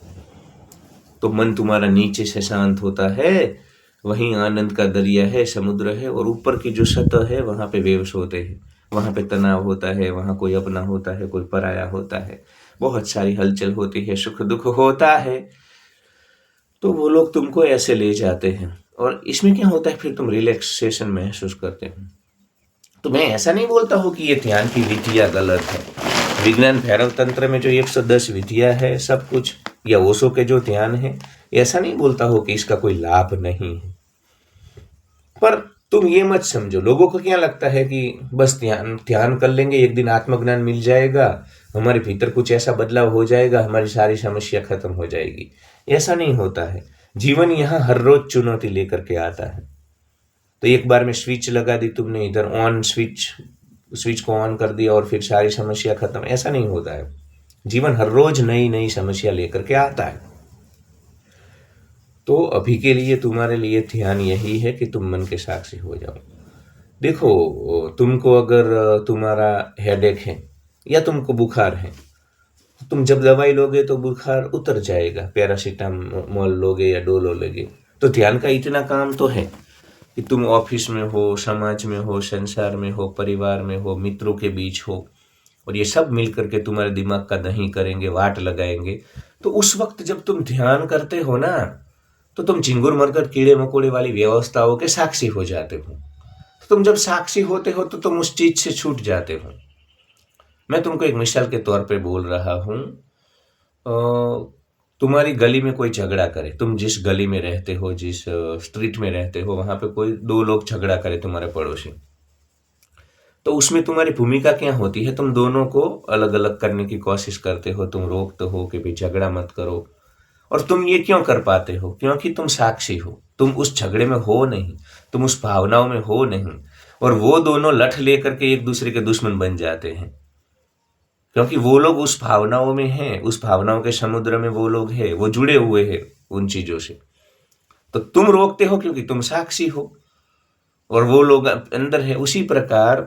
तो मन तुम्हारा नीचे से शांत होता है, वहीं आनंद का दरिया है, समुद्र है, और ऊपर की जो सतह है वहाँ पे वेव्स होते हैं, वहाँ पे तनाव होता है, वहाँ कोई अपना होता है, कोई पराया होता है, बहुत सारी हलचल होती है, सुख दुख होता है। तो वो लोग तुमको ऐसे ले जाते हैं, और इसमें क्या होता है फिर तुम रिलैक्सेशन महसूस करते हो। तो मैं ऐसा नहीं बोलता हूँ कि ये ध्यान की विधियाँ गलत है। विज्ञान भैरव तंत्र में जो 110 विधियाँ है सब कुछ, या ओशो के जो ध्यान है, ऐसा नहीं बोलता हूँ कि इसका कोई लाभ नहीं है। पर तुम ये मत समझो, लोगों को क्या लगता है कि बस ध्यान कर लेंगे एक दिन आत्मज्ञान मिल जाएगा, हमारे भीतर कुछ ऐसा बदलाव हो जाएगा, हमारी सारी समस्या खत्म हो जाएगी। ऐसा नहीं होता है। जीवन यहाँ हर रोज चुनौती लेकर के आता है। तो एक बार में स्विच लगा दी तुमने, इधर ऑन स्विच को ऑन कर दिया और फिर सारी समस्या खत्म, ऐसा नहीं होता है। जीवन हर रोज नई नई समस्या लेकर के आता है। तो अभी के लिए तुम्हारे लिए ध्यान यही है कि तुम मन के साक्षी हो जाओ। देखो, तुमको अगर तुम्हारा हेडेक है या तुमको बुखार है, तुम जब दवाई लोगे तो बुखार उतर जाएगा, पैरासीटामोल लोगे या डोलो लोगे। तो ध्यान का इतना काम तो है कि तुम ऑफिस में हो, समाज में हो, संसार में हो, परिवार में हो, मित्रों के बीच हो, और ये सब मिल करके तुम्हारे दिमाग का दही करेंगे, वाट लगाएंगे। तो उस वक्त जब तुम ध्यान करते हो ना, तो तुम चिंगुर मरकर कीड़े मकोड़े वाली व्यवस्थाओं के साक्षी हो जाते हो। तो तुम जब साक्षी होते हो तो तुम उस चीज से छूट जाते हो। मैं तुमको एक मिसाल के तौर पे बोल रहा हूँ। तुम्हारी गली में कोई झगड़ा करे, तुम जिस गली में रहते हो, जिस स्ट्रीट में रहते हो, वहां पे कोई दो लोग झगड़ा करे, तुम्हारे पड़ोसी। तो उसमें तुम्हारी भूमिका क्या होती है? तुम दोनों को अलग अलग करने की कोशिश करते हो, तुम रोकते हो कि भाई झगड़ा मत करो। और तुम ये क्यों कर पाते हो? क्योंकि तुम साक्षी हो, तुम उस झगड़े में हो नहीं, तुम उस भावनाओं में हो नहीं। और वो दोनों लठ लेकर के एक दूसरे के दुश्मन बन जाते हैं, क्योंकि वो लोग उस भावनाओं में हैं, उस भावनाओं के समुद्र में वो लोग हैं, वो जुड़े हुए हैं उन चीजों से। तो तुम रोकते हो क्योंकि तुम साक्षी हो, और वो लोग अंदर है। उसी प्रकार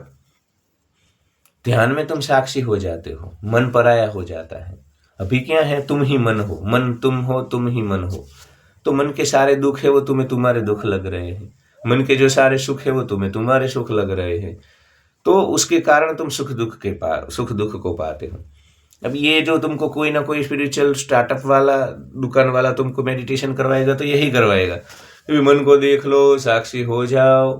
ध्यान में तुम साक्षी हो जाते हो, मन पराया हो जाता है। अभी क्या है, तुम ही मन हो, मन तुम हो, तुम ही मन हो। तो मन के सारे दुख है वो तुम्हें तुम्हारे दुख लग रहे हैं, मन के जो सारे सुख है वो तुम्हें तुम्हारे सुख लग रहे हैं। तो उसके कारण तुम सुख दुख को पाते हो। अब ये जो तुमको कोई ना कोई स्पिरिचुअल स्टार्टअप वाला, दुकान वाला तुमको मेडिटेशन करवाएगा तो यही करवाएगा, मन को देख लो, साक्षी हो जाओ।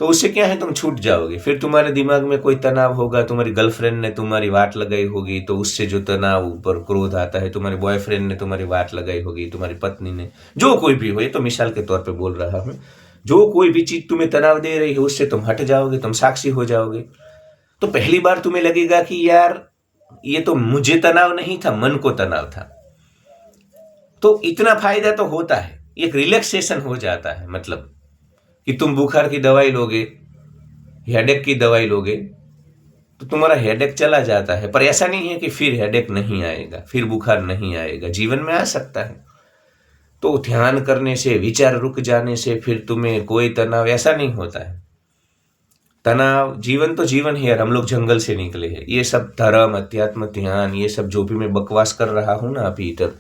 तो उससे क्या है, तुम छूट जाओगे। फिर तुम्हारे दिमाग में कोई तनाव होगा, तुम्हारी गर्लफ्रेंड ने तुम्हारी वाट लगाई होगी, तो उससे जो तनाव ऊपर क्रोध आता है, तुम्हारे बॉयफ्रेंड ने तुम्हारी वाट लगाई होगी, तुम्हारी पत्नी ने, जो कोई भी हो, ये तो मिसाल के तौर पे बोल रहा हूँ, जो कोई भी चीज तुम्हें तनाव दे रही है उससे तुम हट जाओगे, तुम साक्षी हो जाओगे। तो पहली बार तुम्हें लगेगा कि यार ये तो मुझे तनाव नहीं था, मन को तनाव था। तो इतना फायदा तो होता है, एक रिलैक्सेशन हो जाता है। मतलब कि तुम बुखार की दवाई लोगे, हेडेक की दवाई लोगे, तो तुम्हारा हेडेक चला जाता है। पर ऐसा नहीं है कि फिर हेडेक नहीं आएगा, फिर बुखार नहीं आएगा, जीवन में आ सकता है। तो ध्यान करने से, विचार रुक जाने से फिर तुम्हें कोई तनाव ऐसा नहीं होता है। तनाव, जीवन तो जीवन है यार, हम लोग जंगल से निकले हैं। ये सब धर्म, अध्यात्म, ध्यान, ये सब जो भी मैं बकवास कर रहा हूं ना अभी इधर,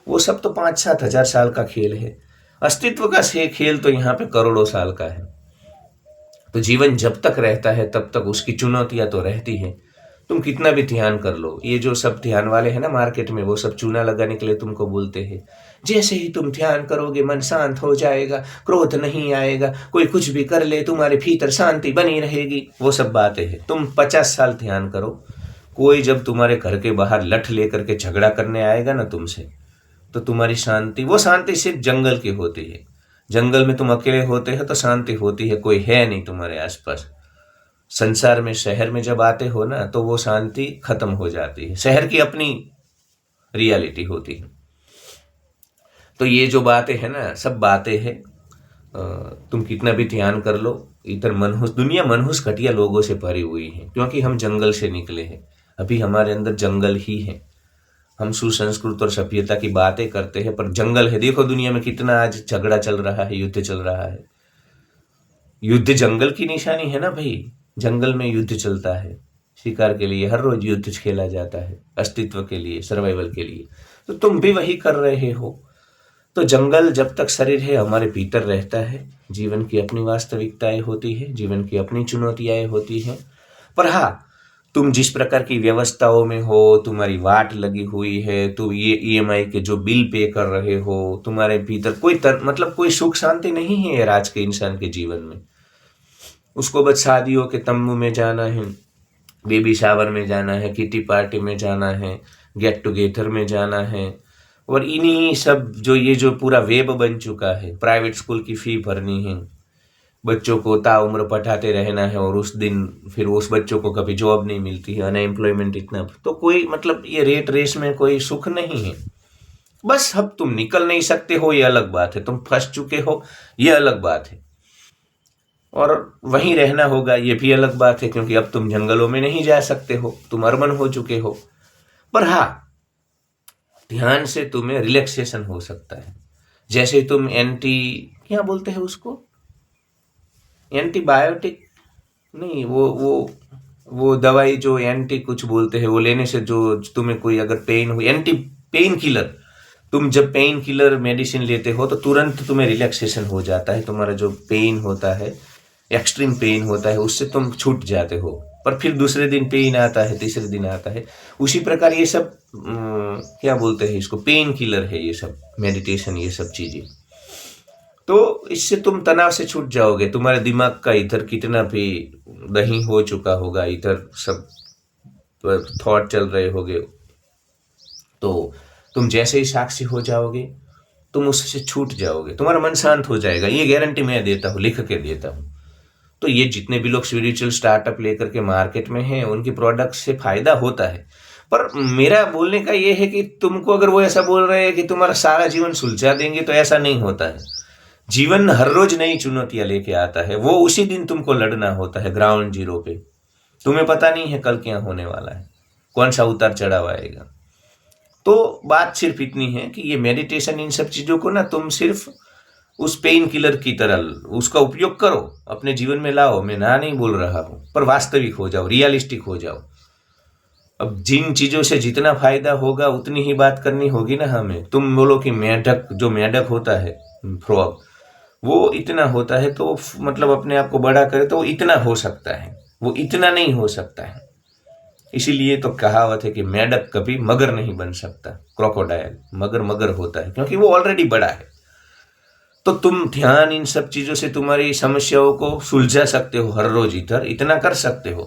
वो सब तो 5-7 हजार साल का खेल है। अस्तित्व का से खेल तो यहाँ पे करोड़ों साल का है। तो जीवन जब तक रहता है तब तक उसकी चुनौतियां तो रहती है। तुम कितना भी ध्यान कर लो, ये जो सब ध्यान वाले हैं ना मार्केट में, वो सब चूना लगाने के लिए तुमको बोलते हैं, जैसे ही तुम ध्यान करोगे मन शांत हो जाएगा, क्रोध नहीं आएगा, कोई कुछ भी कर ले तुम्हारे भीतर शांति बनी रहेगी। वो सब बातें हैं। तुम 50 साल ध्यान करो, कोई जब तुम्हारे घर के बाहर लठ लेकर के झगड़ा करने आएगा ना तुमसे, तो तुम्हारी शांति, वो शांति सिर्फ जंगल की होती है। जंगल में तुम अकेले होते हो तो शांति होती है, कोई है नहीं तुम्हारे आसपास। संसार में, शहर में जब आते हो ना, तो वो शांति खत्म हो जाती है। शहर की अपनी रियलिटी होती है। तो ये जो बातें हैं ना, सब बातें हैं। तुम कितना भी ध्यान कर लो, इधर मनहूस दुनिया, मनहूस घटिया लोगों से भरी हुई है, क्योंकि हम जंगल से निकले हैं। अभी हमारे अंदर जंगल ही है। हम सुसंस्कृत और सभ्यता की बातें करते हैं, पर जंगल है। देखो दुनिया में कितना आज झगड़ा चल रहा है, युद्ध चल रहा है। युद्ध जंगल की निशानी है ना भाई। जंगल में युद्ध चलता है, शिकार के लिए हर रोज युद्ध खेला जाता है, अस्तित्व के लिए, सर्वाइवल के लिए। तो तुम भी वही कर रहे हो। तो जंगल जब तक शरीर है हमारे भीतर रहता है। जीवन की अपनी वास्तविकताएं होती है, जीवन की अपनी चुनौतियां होती हैं। पर हाँ, तुम जिस प्रकार की व्यवस्थाओं में हो, तुम्हारी वाट लगी हुई है, तुम ये ईएमआई के जो बिल पे कर रहे हो, तुम्हारे भीतर कोई मतलब कोई सुख शांति नहीं है यार आज के इंसान के जीवन में। उसको बस शादियों के तंबू में जाना है, बेबी शावर में जाना है, किटी पार्टी में जाना है, गेट टुगेदर में जाना है। और इन्हीं सब जो ये जो पूरा वेब बन चुका है, प्राइवेट स्कूल की फी भरनी है, बच्चों को ताउम्र पढ़ाते रहना है, और उस दिन फिर उस बच्चों को कभी जॉब नहीं मिलती है, अनएम्प्लॉयमेंट इतना। तो कोई मतलब ये रेट रेस में कोई सुख नहीं है। बस अब तुम निकल नहीं सकते हो, ये अलग बात है। तुम फंस चुके हो, ये अलग बात है। और वहीं रहना होगा, ये भी अलग बात है, क्योंकि अब तुम जंगलों में नहीं जा सकते हो, तुम अर्बन हो चुके हो। पर हाँ, ध्यान से तुम्हें रिलैक्सेशन हो सकता है। जैसे तुम क्या बोलते हैं उसको, एंटीबायोटिक नहीं, वो दवाई जो एंटी कुछ बोलते हैं, वो लेने से जो तुम्हें कोई अगर पेन हो, एंटी पेन किलर, तुम जब पेन किलर मेडिसिन लेते हो तो तुरंत तुम्हें रिलैक्सेशन हो जाता है। तुम्हारा जो पेन होता है, एक्सट्रीम पेन होता है, उससे तुम छूट जाते हो। पर फिर दूसरे दिन पेन आता है, तीसरे दिन आता है। उसी प्रकार ये सब क्या बोलते हैं इसको, पेन किलर है ये सब, मेडिटेशन, ये सब चीजें। तो इससे तुम तनाव से छूट जाओगे। तुम्हारे दिमाग का इधर कितना भी दही हो चुका होगा, इधर सब थॉट चल रहे होगे, तो तुम जैसे ही साक्षी हो जाओगे, तुम उससे छूट जाओगे, तुम्हारा मन शांत हो जाएगा। ये गारंटी मैं देता हूँ, लिख के देता हूँ। तो ये जितने भी लोग स्पिरिचुअल स्टार्टअप लेकर के मार्केट में हैं, उनकी प्रोडक्ट से फायदा होता है। पर मेरा बोलने का ये है कि तुमको अगर वो ऐसा बोल रहे हैं कि तुम्हारा सारा जीवन सुलझा देंगे, तो ऐसा नहीं होता है। जीवन हर रोज नई चुनौतियां लेके आता है, वो उसी दिन तुमको लड़ना होता है ग्राउंड जीरो पे। तुम्हें पता नहीं है कल क्या होने वाला है, कौन सा उतार चढ़ाव आएगा। तो बात सिर्फ इतनी है कि ये मेडिटेशन, इन सब चीजों को ना तुम सिर्फ उस पेन किलर की तरह उसका उपयोग करो, अपने जीवन में लाओ। मैं ना नहीं बोल रहा हूं, पर वास्तविक हो जाओ, रियलिस्टिक हो जाओ। अब जिन चीजों से जितना फायदा होगा उतनी ही बात करनी होगी ना हमें। तुम बोलो कि मेढक, जो मेढक होता है, फ्रॉग, वो इतना होता है, तो मतलब अपने आप को बड़ा करे तो वो इतना हो सकता है, वो इतना नहीं हो सकता है। इसीलिए तो कहावत है कि मेढक कभी मगर नहीं बन सकता। क्रोकोडाइल मगर मगर होता है, क्योंकि वो ऑलरेडी बड़ा है। तो तुम ध्यान, इन सब चीजों से तुम्हारी समस्याओं को सुलझा सकते हो, हर रोज इधर इतना कर सकते हो।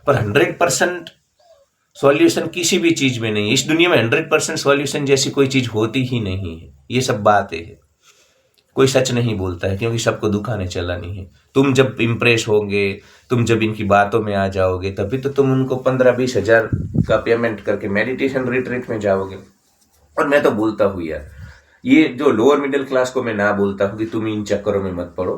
पर 100% सॉल्यूशन किसी भी चीज में नहीं है। इस दुनिया में 100% सॉल्यूशन जैसी कोई चीज होती ही नहीं है। ये सब बातें है, कोई सच नहीं बोलता है, क्योंकि सबको दुखाने चला नहीं है। तुम जब इम्प्रेस होंगे, तुम जब इनकी बातों में आ जाओगे, तभी तो तुम उनको 15-20 हजार का पेमेंट करके मेडिटेशन रिट्रीट में जाओगे। और मैं तो बोलता हूँ यार, ये जो लोअर मिडिल क्लास को मैं ना बोलता हूँ कि तुम इन चक्करों में मत पड़ो।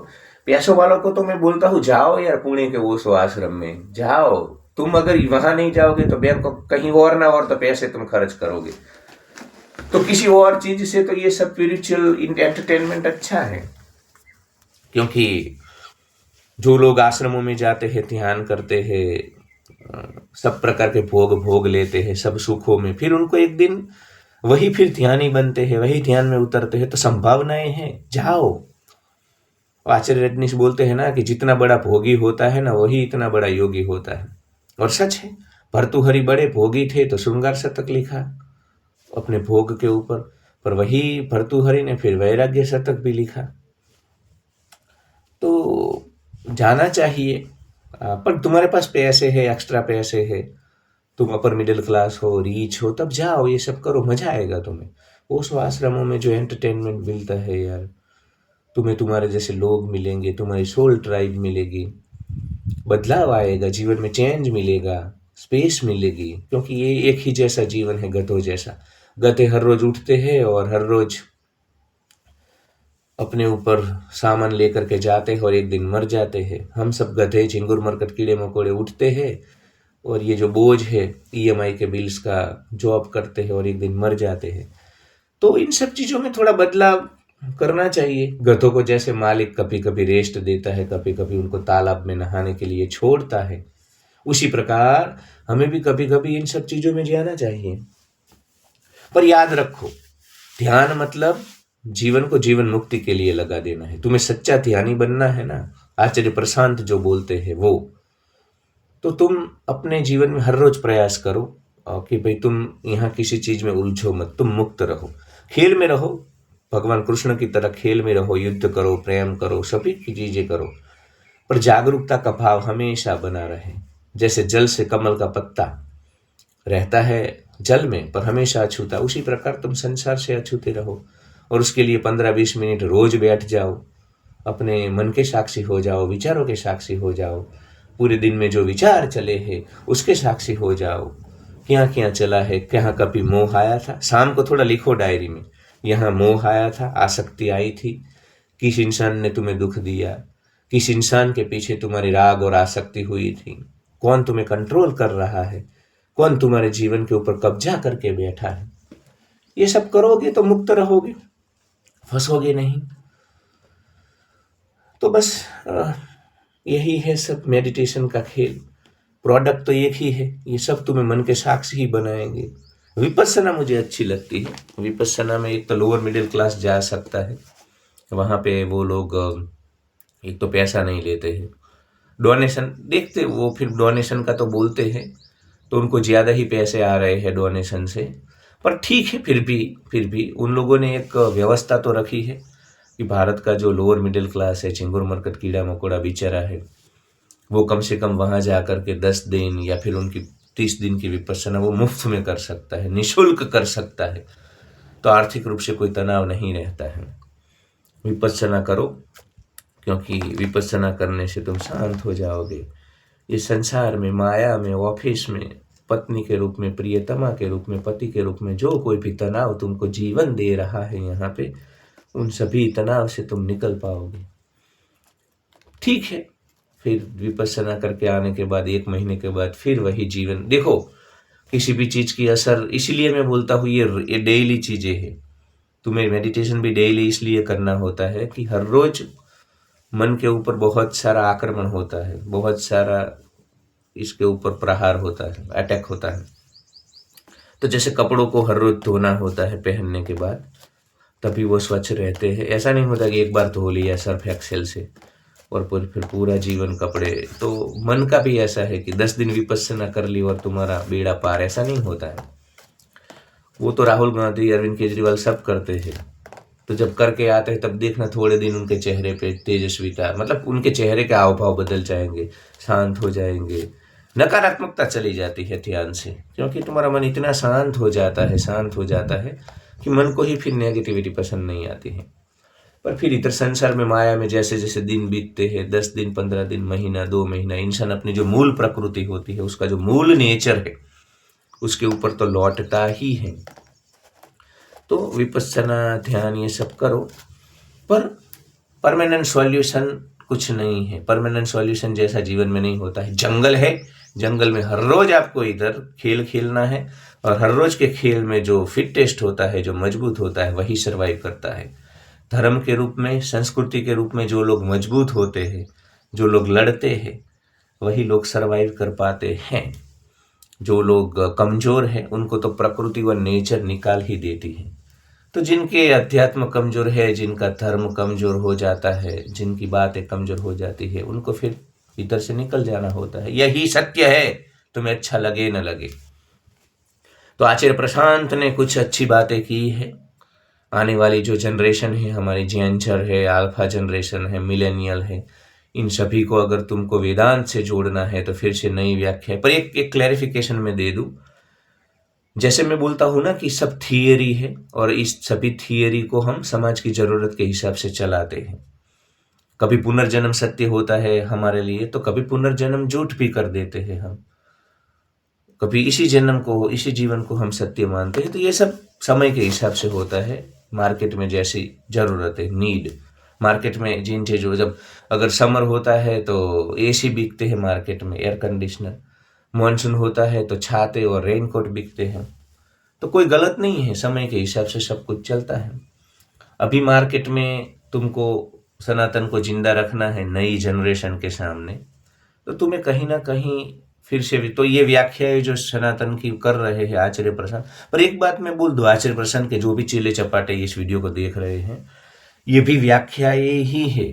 पैसों वालों को तो मैं बोलता हूँ, जाओ यार पुणे के ओशो आश्रम में जाओ। तुम अगर वहां नहीं जाओगे तो बैंक कहीं और ना और तो पैसे तुम खर्च करोगे। तो किसी और चीज से तो ये सब स्पिरिचुअल एंटरटेनमेंट अच्छा है। क्योंकि जो लोग आश्रमों में जाते हैं, ध्यान करते हैं, सब प्रकार के भोग भोग लेते हैं, सब सुखों में, फिर उनको एक दिन वही फिर ध्यान ही बनते हैं, वही ध्यान में उतरते हैं। तो संभावनाएं हैं, जाओ। आचार्य रजनीश बोलते हैं ना कि जितना बड़ा भोगी होता है ना, वही इतना बड़ा योगी होता है। और सच है, भर्तृहरि बड़े भोगी थे तो श्रृंगार शतक लिखा अपने भोग के ऊपर, पर वही भर्तृहरि ने फिर वैराग्य शतक भी लिखा। तो जाना चाहिए। पर तुम्हारे पास पैसे है, एक्स्ट्रा पैसे है, तुम अपर मिडिल क्लास हो, रीच हो, तब जाओ, ये सब करो, मजा आएगा तुम्हें। ओशो आश्रमों में जो एंटरटेनमेंट मिलता है यार, तुम्हें तुम्हारे जैसे लोग मिलेंगे, तुम्हारी सोल ट्राइब मिलेगी, बदलाव आएगा, जीवन में चेंज मिलेगा, स्पेस मिलेगी, क्योंकि ये एक ही जैसा जीवन है, गधों जैसा। गधे हर रोज उठते हैं और हर रोज अपने ऊपर सामान लेकर के जाते हैं और एक दिन मर जाते हैं। हम सब गधे, चिंगुर मरकट, कीड़े मकोड़े उठते हैं और ये जो बोझ है ईएमआई के बिल्स का, जॉब करते हैं और एक दिन मर जाते हैं। तो इन सब चीज़ों में थोड़ा बदलाव करना चाहिए। गधों को जैसे मालिक कभी कभी रेस्ट देता है, कभी कभी उनको तालाब में नहाने के लिए छोड़ता है, उसी प्रकार हमें भी कभी कभी इन सब चीज़ों में जाना चाहिए। पर याद रखो, ध्यान मतलब जीवन को जीवन मुक्ति के लिए लगा देना है। तुम्हें सच्चा ध्यानी बनना है ना, आचार्य प्रशांत जो बोलते हैं वो, तो तुम अपने जीवन में हर रोज प्रयास करो कि भाई तुम यहाँ किसी चीज में उलझो मत, तुम मुक्त रहो, खेल में रहो, भगवान कृष्ण की तरह खेल में रहो, युद्ध करो, प्रेम करो, सभी की चीजें करो, पर जागरूकता का भाव हमेशा बना रहे। जैसे जल से कमल का पत्ता रहता है जल में पर हमेशा अछूता, उसी प्रकार तुम संसार से अछूते रहो और उसके लिए 15-20 मिनट रोज बैठ जाओ, अपने मन के साक्षी हो जाओ, विचारों के साक्षी हो जाओ, पूरे दिन में जो विचार चले हैं उसके साक्षी हो जाओ, क्या क्या चला है, क्या कभी मोह आया था। शाम को थोड़ा लिखो डायरी में, यहाँ मोह आया था, आसक्ति आई थी, किस इंसान ने तुम्हें दुख दिया, किस इंसान के पीछे तुम्हारी राग और आसक्ति हुई थी, कौन तुम्हें कंट्रोल कर रहा है, कौन तुम्हारे जीवन के ऊपर कब्जा करके बैठा है। ये सब करोगे तो मुक्त रहोगे, फंसोगे नहीं। तो बस यही है सब मेडिटेशन का खेल। प्रोडक्ट तो एक ही है, ये सब तुम्हें मन के साक्षी ही बनाएंगे। विपस्सना मुझे अच्छी लगती है। विपस्सना में एक तो लोअर मिडिल क्लास जा सकता है, वहाँ पे वो लोग एक तो पैसा नहीं लेते हैं, डोनेशन देखते, वो फिर डोनेशन का तो बोलते हैं, तो उनको ज़्यादा ही पैसे आ रहे हैं डोनेशन से। पर ठीक है, फिर भी उन लोगों ने एक व्यवस्था तो रखी है कि भारत का जो लोअर मिडिल क्लास है, चिंगुर मरकट कीड़ा मकोड़ा बेचारा है, वो कम से कम वहाँ जा कर के 10 दिन या फिर उनकी 30 दिन की विपस्सना वो मुफ्त में कर सकता है, निःशुल्क कर सकता है। तो आर्थिक रूप से कोई तनाव नहीं रहता है। विपस्सना करो, क्योंकि विपस्सना करने से तुम शांत हो जाओगे। इस संसार में, माया में, ऑफिस में, पत्नी के रूप में, प्रियतमा के रूप में, पति के रूप में जो कोई भी तनाव तुमको जीवन दे रहा है यहाँ पे, उन सभी तनाव से तुम निकल पाओगे। ठीक है, फिर विपस्सना करके आने के बाद 1 महीने के बाद फिर वही जीवन। देखो, किसी भी चीज़ की असर, इसीलिए मैं बोलता हूँ ये डेली चीज़ें हैं। तुम्हें मेडिटेशन भी डेली इसलिए करना होता है कि हर रोज मन के ऊपर बहुत सारा आक्रमण होता है, बहुत सारा इसके ऊपर प्रहार होता है, अटैक होता है। तो जैसे कपड़ों को हर रोज धोना होता है पहनने के बाद, तभी वो स्वच्छ रहते हैं। ऐसा नहीं होता कि एक बार धो लिया सर्फ एक्सेल से और फिर पूरा जीवन कपड़े। तो मन का भी ऐसा है कि 10 दिन विपस्सना कर ली और तुम्हारा बेड़ा पार, ऐसा नहीं होता है। वो तो राहुल गांधी, अरविंद केजरीवाल सब करते हैं। तो जब करके आते हैं तब देखना थोड़े दिन उनके चेहरे पे तेजस्विता, मतलब उनके चेहरे के हाव भाव बदल जाएंगे, शांत हो जाएंगे, नकारात्मकता चली जाती है ध्यान से, क्योंकि तुम्हारा मन इतना शांत हो जाता है कि मन को ही फिर नेगेटिविटी पसंद नहीं आती है। पर फिर इधर संसार में, माया में जैसे जैसे दिन बीतते हैं, 10 दिन, 15 दिन, महीना, 2 महीना, इंसान अपनी जो मूल प्रकृति होती है, उसका जो मूल नेचर है, उसके ऊपर तो लौटता ही है। तो विपस्सना, ध्यान, ये सब करो, पर परमानेंट सॉल्यूशन कुछ नहीं है। परमानेंट सॉल्यूशन जैसा जीवन में नहीं होता है। जंगल है, जंगल में हर रोज आपको इधर खेल खेलना है और हर रोज के खेल में जो फिटेस्ट होता है, जो मजबूत होता है, वही सर्वाइव करता है। धर्म के रूप में, संस्कृति के रूप में जो लोग मजबूत होते हैं, जो लोग लड़ते हैं, वही लोग सर्वाइव कर पाते हैं। जो लोग कमजोर हैं उनको तो प्रकृति व नेचर निकाल ही देती है। तो जिनके अध्यात्म कमजोर है, जिनका धर्म कमजोर हो जाता है, जिनकी बातें कमजोर हो जाती है, उनको फिर इधर से निकल जाना होता है। यही सत्य है, तुम्हें अच्छा लगे न लगे। तो आचार्य प्रशांत ने कुछ अच्छी बातें की है। आने वाली जो जनरेशन है हमारी, जेंचर है, अल्फा जनरेशन है, मिलेनियल है, इन सभी को अगर तुमको वेदांत से जोड़ना है तो फिर से नई व्याख्या है। पर एक क्लैरिफिकेशन मैं दे दूं, जैसे मैं बोलता हूं ना कि सब थियरी है और इस सभी थियरी को हम समाज की जरूरत के हिसाब से चलाते हैं। कभी पुनर्जन्म सत्य होता है हमारे लिए, तो कभी पुनर्जन्म झूठ भी कर देते हैं हम। कभी इसी जन्म को, इसी जीवन को हम सत्य मानते हैं। तो ये सब समय के हिसाब से होता है, मार्केट में जैसी जरूरत है, नीड। मार्केट में जिन चीजों, जब अगर समर होता है तो एसी बिकते हैं मार्केट में, एयर कंडीशनर। मॉनसून होता है तो छाते और रेनकोट बिकते हैं। तो कोई गलत नहीं है, समय के हिसाब से सब कुछ चलता है। अभी मार्केट में तुमको सनातन को जिंदा रखना है नई जनरेशन के सामने, तो तुम्हें कहीं ना कहीं फिर से भी तो ये व्याख्या जो सनातन की कर रहे हैं आचार्य प्रशांत। पर एक बात मैं बोल दूं, आचार्य प्रशांत के जो भी चेले चपाटे इस वीडियो को देख रहे हैं, ये भी व्याख्या ही है।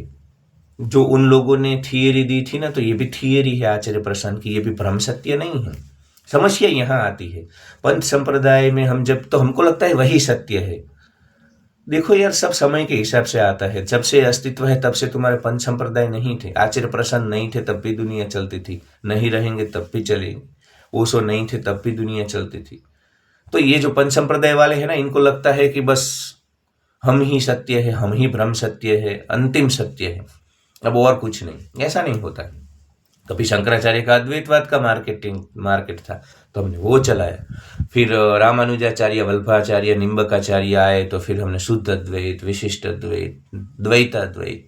जो उन लोगों ने थियरी दी थी ना, तो ये भी थियरी है आचार्य प्रशांत की, ये भी भ्रम सत्य नहीं है। समस्या यहाँ आती है पंथ संप्रदाय में, हम जब, तो हमको लगता है वही सत्य है। देखो यार, सब समय के हिसाब से आता है। जब से अस्तित्व है तब से तुम्हारे पंच संप्रदाय नहीं थे, आचार्य प्रशांत नहीं थे तब भी दुनिया चलती थी, नहीं रहेंगे तब भी चलेंगे। ओशो नहीं थे तब भी दुनिया चलती थी। तो ये जो पंच संप्रदाय वाले हैं ना, इनको लगता है कि बस हम ही सत्य है, हम ही ब्रह्म सत्य है, अंतिम सत्य है, अब और कुछ नहीं। ऐसा नहीं होता है। कभी शंकराचार्य का अद्वैतवाद का मार्केट था, तो हमने वो चलाया। फिर रामानुजाचार्य, वल्लभाचार्य, निम्बकाचार्य आए, तो फिर हमने शुद्ध अद्वैत, विशिष्ट अद्वैत, द्वैत अद्वैत।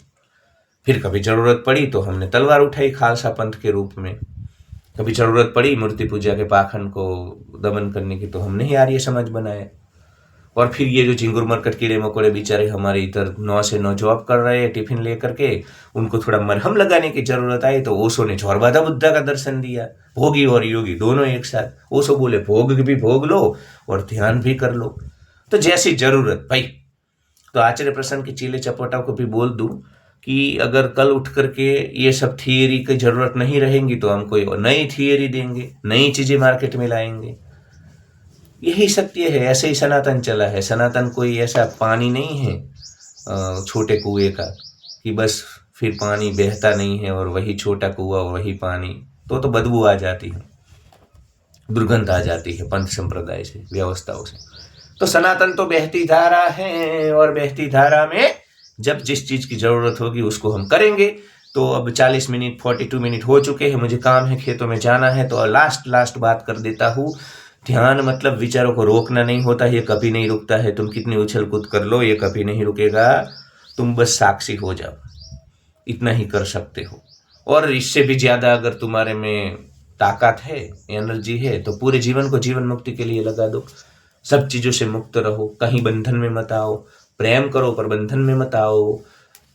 फिर कभी जरूरत पड़ी तो हमने तलवार उठाई खालसा पंथ के रूप में। कभी जरूरत पड़ी मूर्ति पूजा के पाखंड को दमन करने की, तो हमने ही आर्य समाज बनाया। और फिर ये जो चिंगुर मरकट कीड़े मकोड़े बेचारे हमारे इधर 9 से 9 जॉब कर रहे हैं टिफिन लेकर के, उनको थोड़ा मरहम लगाने की जरूरत आई, तो ओशो ने झौरबाधा बुद्धा का दर्शन दिया। भोगी और योगी दोनों एक साथ। ओशो बोले भोग भी भोग लो और ध्यान भी कर लो, तो जैसी जरूरत भाई। तो आचार्य प्रसन्न के चीले चपोटा को भी बोल दूं कि अगर कल उठ करके ये सब थियरी की जरूरत नहीं रहेंगी, तो हम कोई नई थियरी देंगे, नई चीजें मार्केट में लाएंगे। यही सत्य है, ऐसे ही सनातन चला है। सनातन कोई ऐसा पानी नहीं है छोटे कुएं का कि बस फिर पानी बहता नहीं है और वही छोटा कुआं और वही पानी, तो बदबू आ जाती है, दुर्गंध आ जाती है पंथ संप्रदाय से, व्यवस्थाओं से। तो सनातन तो बहती धारा है, और बहती धारा में जब जिस चीज की जरूरत होगी उसको हम करेंगे। तो अब 40 मिनट 42 मिनट हो चुके हैं, मुझे काम है, खेतों में जाना है। तो लास्ट बात कर देता हूँ। ध्यान मतलब विचारों को रोकना नहीं होता, ये कभी नहीं रुकता है। तुम कितनी उछल कूद कर लो, ये कभी नहीं रुकेगा। तुम बस साक्षी हो जाओ, इतना ही कर सकते हो। और इससे भी ज्यादा अगर तुम्हारे में ताकत है, एनर्जी है, तो पूरे जीवन को जीवन मुक्ति के लिए लगा दो। सब चीजों से मुक्त रहो, कहीं बंधन में मत आओ। प्रेम करो पर बंधन में मत आओ,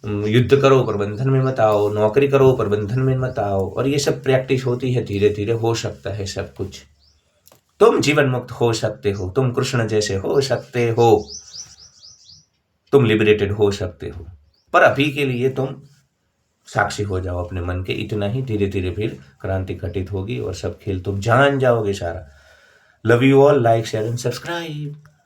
युद्ध करो पर बंधन में मत आओ, नौकरी करो पर बंधन में मत आओ। और ये सब प्रैक्टिस होती है, धीरे धीरे हो सकता है सब कुछ। तुम जीवन मुक्त हो सकते हो, तुम कृष्ण जैसे हो सकते हो, तुम लिबरेटेड हो सकते हो। पर अभी के लिए तुम साक्षी हो जाओ अपने मन के, इतना ही। धीरे धीरे फिर क्रांति घटित होगी और सब खेल तुम जान जाओगे सारा। Love you all, like share and subscribe.